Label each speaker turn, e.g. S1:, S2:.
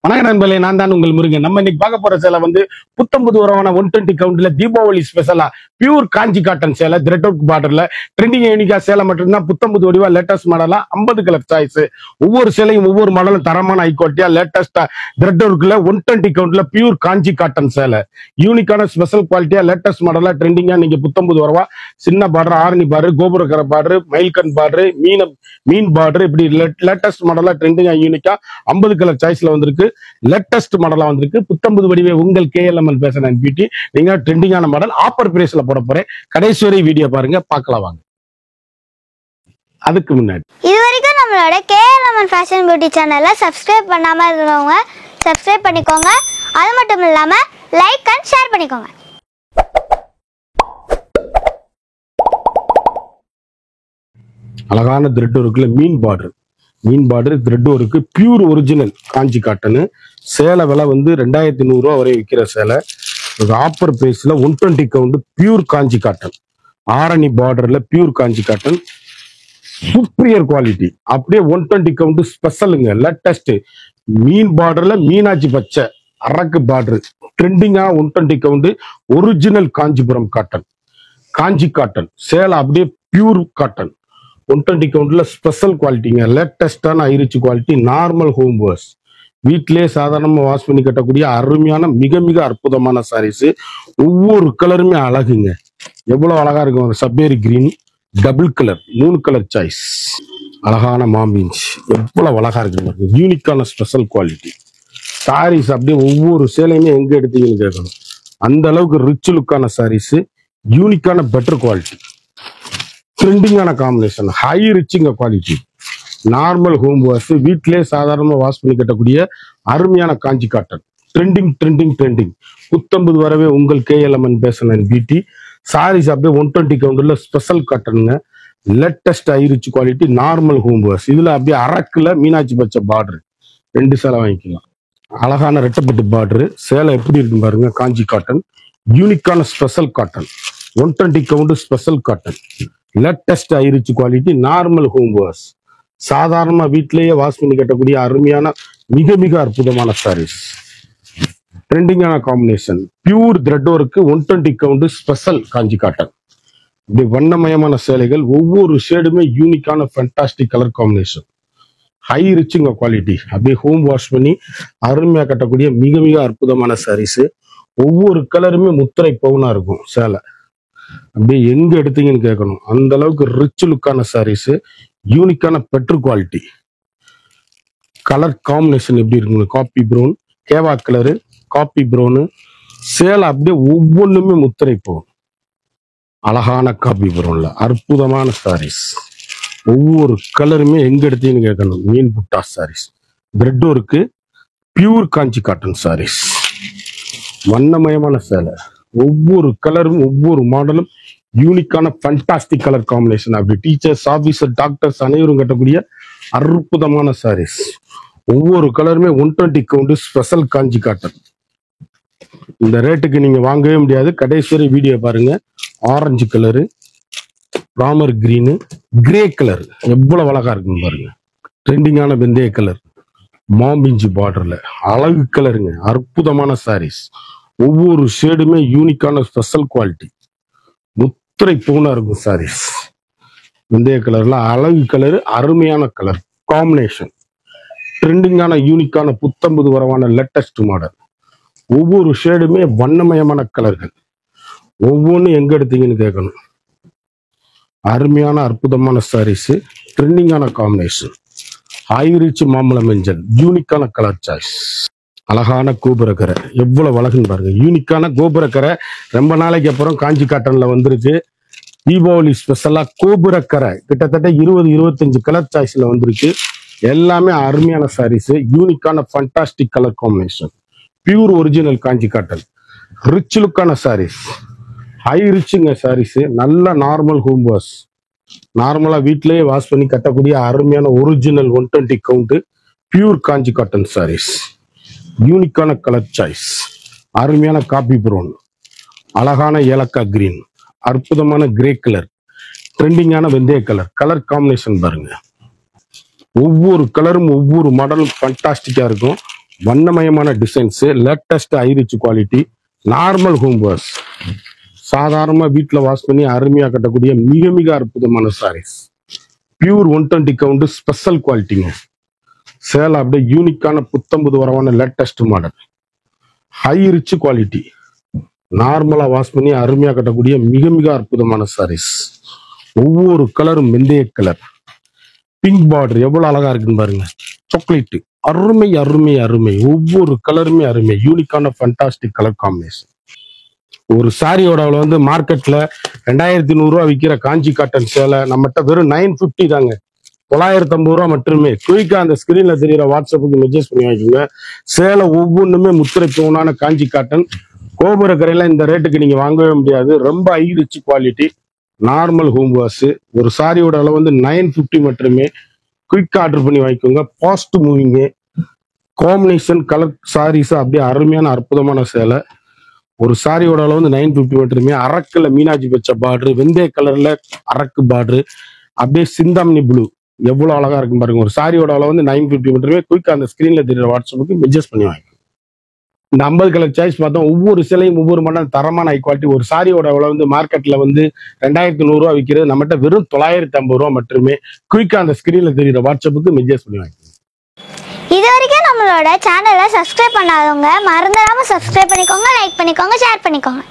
S1: வணக்கம் நண்பர்களே, நான் தான் உங்கள் முருகன். நம்ம இன்னைக்கு பார்க்க போற சேலை வந்து புத்தம்புது உறவான 120 கவுண்ட்ல தீபாவளி ஸ்பெஷலா பியூர் காஞ்சி காட்டன் சேலை, த்ரெட் ஒர்க் பார்டர்ல ட்ரெண்டிங் யூனிக்கா சேலை மட்டும்தான். புத்தம்புது வடிவா லேட்டஸ்ட் மாடலா 50 கலர் சாய்ஸ். ஒவ்வொரு சேலையும் ஒவ்வொரு மாடலும் தரமான ஹை குவாலிட்டியா லேட்டஸ்டா த்ரெட் ஒர்க்ல 120 கவுண்ட்ல பியூர் காஞ்சி காட்டன் சேலை. யூனிக்கான ஸ்பெஷல் குவாலிட்டியா லேட்டஸ்ட் மாடலா ட்ரெண்டிங்கா நீங்க புத்தம்புது உறவா சின்ன பார்டர், ஆரணி பார்டர், கோபுரக்கரை பார்டர், மயில்கண் பார்டர், மீன் பார்டர், இப்படி லேட்டஸ்ட் மாடலா ட்ரெண்டிங்கா யூனிக்கா 50 கலர் சாய்ஸ்ல வந்திருக்கு. லேட்டஸ்ட் மாடலா வந்திருக்கு. புத்தம்புது வடிவே உங்கள் KLMN ஃபேஷன் அண்ட் பியூட்டி. நீங்க ட்ரெண்டிங்கான மாடல் ஆஃபர் பிரைஸ்ல போட போறேன். கடைசி வரை வீடியோ பாருங்க, பார்க்கலாம் வாங்க. அதுக்கு முன்னாடி
S2: இது வரைக்கும் நம்மளோட KLMN ஃபேஷன் பியூட்டி சேனலை சப்ஸ்கிரைப் பண்ணாம இருக்கிறவங்க சப்ஸ்கிரைப் பண்ணிக்கோங்க. அது மட்டும் இல்லாம லைக் அண்ட் ஷேர் பண்ணிக்கோங்க.
S1: அழகான த்ரெட் ஒர்க்ல மீன் border thread work pure original Kanchi cotton. சேலை விலை வந்து 2100 ரூபா வரை விற்கிற சேலை. ஆப்பர் பிரைஸ்ல 120 count pure Kanchi cotton, Arani பார்டர்ல pure Kanchi cotton, superior quality. அப்படியே 120 கவுண்ட் ஸ்பெஷலுங்க, லேட்டஸ்ட் மீன் பார்டர்ல மீனாட்சி பச்சை அரக்கு பார்டர், ட்ரெண்டிங்கா 120 count original Kanchipuram cotton, Kanchi cotton சேலை. அப்படியே பியூர் காட்டன் 120 கவுண்ட்ல ஸ்பெஷல் குவாலிட்டிங்க, லேட்டஸ்டான high rich quality. Normal home wash, வீட்டிலேயே சாதாரணமா வாஷ் பண்ணி கட்டக்கூடிய அருமையான மிக மிக அற்புதமான சாரீஸ். ஒவ்வொரு கலருமே அழகுங்க, எவ்வளவு அழகா இருக்கும். Sapphire green, double colour, 3 colour choice. அழகான மாம்பீன்ஸ், எவ்வளவு அழகா இருக்கு. யூனிக்கான ஸ்பெஷல் குவாலிட்டி சாரீஸ். அப்படியே ஒவ்வொரு சேலையுமே எங்க எடுத்தீங்கன்னு கேட்கணும். அந்த அளவுக்கு ரிச் லுக்கான சாரீஸ், யூனிக்கான பெட்டர் குவாலிட்டி, ட்ரெண்டிங்கான காம்பினேஷன், ஹை ரிச்சிங்க குவாலிட்டி. நார்மல் ஹோம் வாஷ், வீட்டிலே சாதாரணமாக வாஷ் பண்ணி கட்டக்கூடிய அருமையான காஞ்சி காட்டன். ட்ரெண்டிங் புத்தம்புது வரவே உங்கள் KLMN fashion and beauty. Saris அப்படியே 120 கவுண்டர்ல ஸ்பெஷல் காட்டனுங்க, latest high rich quality, normal home wash. இதுல அப்படியே அரக்குல மீனாட்சி பச்சை பார்டர், 2 சேலை வாங்கிக்கலாம். அழகான ரெட்டப்பட்டு பார்டர். சேலை எப்படி இருக்கு பாருங்க, காஞ்சி காட்டன், யூனிக்கான special cotton, 120 count special cotton, latest high rich quality, normal home wash. சாதாரண வீட்டிலேயே வாஷ் பண்ணி கட்டக்கூடிய அருமையான மிக மிக அற்புதமான சாரீஸ். ட்ரெண்டிங்கான combination, pure thread work 120 count special Kanchi cotton. இப்படி வண்ணமயமான சேலைகள், ஒவ்வொரு ஷேடுமே யூனிக்கான ஃபேண்டாஸ்டிக் கலர் காம்பினேஷன், ஹை ரிச்சுங்க குவாலிட்டி. அப்படியே ஹோம் வாஷ் பண்ணி அருமையா கட்டக்கூடிய மிக மிக அற்புதமான சாரீஸ். ஒவ்வொரு கலருமே முத்திரை பவுனா இருக்கும் சேலை. அப்படியே எங்க எடுத்தீங்கன்னு கேட்கணும், அந்த அளவுக்கு ரிச் லுக்கான சாரீஸ், யூனிக்கான பெட்ரு குவாலிட்டி. கலர் காம்பினேஷன் எப்படி இருக்குங்க, காப்பி ப்ரௌன், கேவா கலரு, காப்பி ப்ரௌனு. சேலை அப்படியே ஒவ்வொன்றுமே முத்திரை போகும். அழகான காப்பி ப்ரௌன்ல அற்புதமான சாரீஸ். ஒவ்வொரு கலருமே எங்க எடுத்தீங்கன்னு கேட்கணும். மீன் புட்டா saris, thread work pure Kanchi cotton saris, வண்ணமயமான சேலை. ஒவ்வொரு கலரும் ஒவ்வொரு மாடலும் யூனிக்கான ஃபேண்டாஸ்டிக் கலர் காம்பினேஷன். அப்படி டீச்சர்ஸ், ஆபீசர், டாக்டர்ஸ் அனைவரும் கட்டக்கூடிய அற்புதமான சாரீஸ். ஒவ்வொரு கலருமே 120 கவுண்ட் ஸ்பெஷல் காஞ்சி காட்டன். இந்த ரேட்டுக்கு நீங்க வாங்கவே முடியாது. கடைசி வீடியோ பாருங்க. Orange colour, Ramar green, grey colour எவ்வளவு அழகா இருக்குன்னு பாருங்க. ட்ரெண்டிங்கான வெந்தய கலர், மாம்பிஞ்சி பார்டர்ல அழகு கலருங்க, அற்புதமான சாரீஸ். ஒவ்வொரு ஷேடுமே யூனிக்கான ஸ்பெஷல் குவாலிட்டி, முத்திரை பூனா இருக்கும் சாரீஸ். வெந்தய கலர்ல அழகு கலரு, அருமையான கலர் காம்பினேஷன், ட்ரெண்டிங்கான யூனிக்கான புத்தம்புது வரவான லேட்டஸ்ட் மாடல். ஒவ்வொரு ஷேடுமே வண்ணமயமான கலர்கள். ஒவ்வொன்றும் எங்க எடுத்தீங்கன்னு கேட்கணும். அருமையான அற்புதமான சாரீஸ், ட்ரெண்டிங்கான காம்பினேஷன், ஹை ரிச் மாம்பழ மஞ்சள், யூனிக்கான கலர் சாய்ஸ். அழகான கோபுரக்கரை, எவ்வளவு அழகுன்னு பாருங்க. யூனிக்கான கோபுரக்கரை ரொம்ப நாளைக்கு அப்புறம் காஞ்சி காட்டன்ல வந்திருக்கு. தீபாவளி ஸ்பெஷலா கோபுரக்கரை கிட்டத்தட்ட 20-25 கலர் சாய்ஸ்ல வந்திருக்கு. எல்லாமே அருமையான சாரீஸ், யூனிக்கான fantastic colour combination, pure original Kanchi cotton, rich லுக்கான சாரீஸ், ஹை ரிச்சுங்க சாரீஸ். நல்ல நார்மல் ஹோம் வாஷ், நார்மலா வீட்டிலேயே வாஷ் பண்ணி கட்டக்கூடிய அருமையான original 120 count pure Kanchi cotton saris. யூனிக்கான கலர் சாய்ஸ், அருமையான காப்பி ப்ரௌன், அழகான ஏலக்காய் கிரீன், அற்புதமான கிரே கலர், ட்ரெண்டிங்கான வெந்தய கலர். கலர் காம்பினேஷன் பாருங்க. ஒவ்வொரு கலரும் ஒவ்வொரு மாடலும் ஃபண்டாஸ்டிக்கா இருக்கும். வண்ணமயமான designs, latest high rich quality, normal home wash, சாதாரண வீட்டுல வாஷ் பண்ணி அருமையா கட்டக்கூடிய மிக மிக அற்புதமான சாரீஸ். பியூர் 120 கவுண்ட் ஸ்பெஷல் குவாலிட்டிங்க. சேலை அப்படியே யூனிக்கான புத்தம்புது வரவான latest model, high rich quality, நார்மலா வாஷ் பண்ணி அருமையா கட்டக்கூடிய மிக மிக அற்புதமான சாரீஸ். ஒவ்வொரு கலரும் மெந்தய கலர், பிங்க் பார்டர் எவ்வளவு அழகா இருக்குன்னு பாருங்க. சாக்லேட் அருமை அருமை அருமை, ஒவ்வொரு கலருமே அருமை, யூனிக்கான ஃபண்டாஸ்டிக் கலர் காம்பினேஷன். ஒரு சாரியோட வந்து மார்க்கெட்ல 2100 ரூபா விற்கிற காஞ்சி காட்டன் சேலை நம்மகிட்ட வெறும் 950 தாங்க, 950 ரூபா மட்டுமே. குயிக்கா அந்த ஸ்கிரீன்ல தெரியுற வாட்ஸ்அப்புக்கு மெசேஜ் பண்ணி வாங்கிக்கோங்க. சேலை ஒவ்வொன்றுமே முத்திரை தூணான காஞ்சி காட்டன். கோபுரக்கரையில இந்த ரேட்டுக்கு நீங்க வாங்கவே முடியாது. ரொம்ப high rich quality, normal home wash. ஒரு சாரியோட அளவு வந்து 950 மட்டுமே. குயிக் ஆர்டர் பண்ணி வாங்கிக்கோங்க. Fast moving combination colour saris, அப்படியே அருமையான அற்புதமான சேலை. ஒரு சாரியோட அளவு வந்து 950 மட்டுமே. அரக்குல மீனாட்சி பச்சை பார்டர், வெந்தய கலர்ல அரக்கு பார்டர், அப்படியே சிந்தாமணி ப்ளூ எவ்வளவு அழகா இருக்கும் பாருங்க. ஒரு சாரியோட அளவு வந்து 950 மட்டுமே. குயிக்கா அந்த ஸ்கிரீன்ல தெரியுற வாட்ஸ்அப்புக்கு மெசேஜ் பண்ணி வாங்க. இந்த 50 கலர் சாய்ஸ் பார்த்தோம். ஒவ்வொரு சிலையும் ஒவ்வொரு மடம் தரமான ஹை குவாலிட்டி. ஒரு சாரியோட அளவு வந்து மார்க்கெட்ல வந்து 2100 ரூபா விற்கிறது, நம்மகிட்ட வெறும் 950 ரூபா மட்டுமே. குயிக்கா அந்த ஸ்கிரீன்ல தெரியுற வாட்ஸ்அப்புக்கு மெசேஜ் பண்ணி வாங்க.
S2: இது வரைக்கும் நம்மளோட சேனலை சப்ஸ்கிரைப் பண்ணாதவங்க மறந்துடாம சப்ஸ்கிரைப் பண்ணிக்கோங்க, லைக் பண்ணிக்கோங்க, ஷேர் பண்ணிக்கோங்க.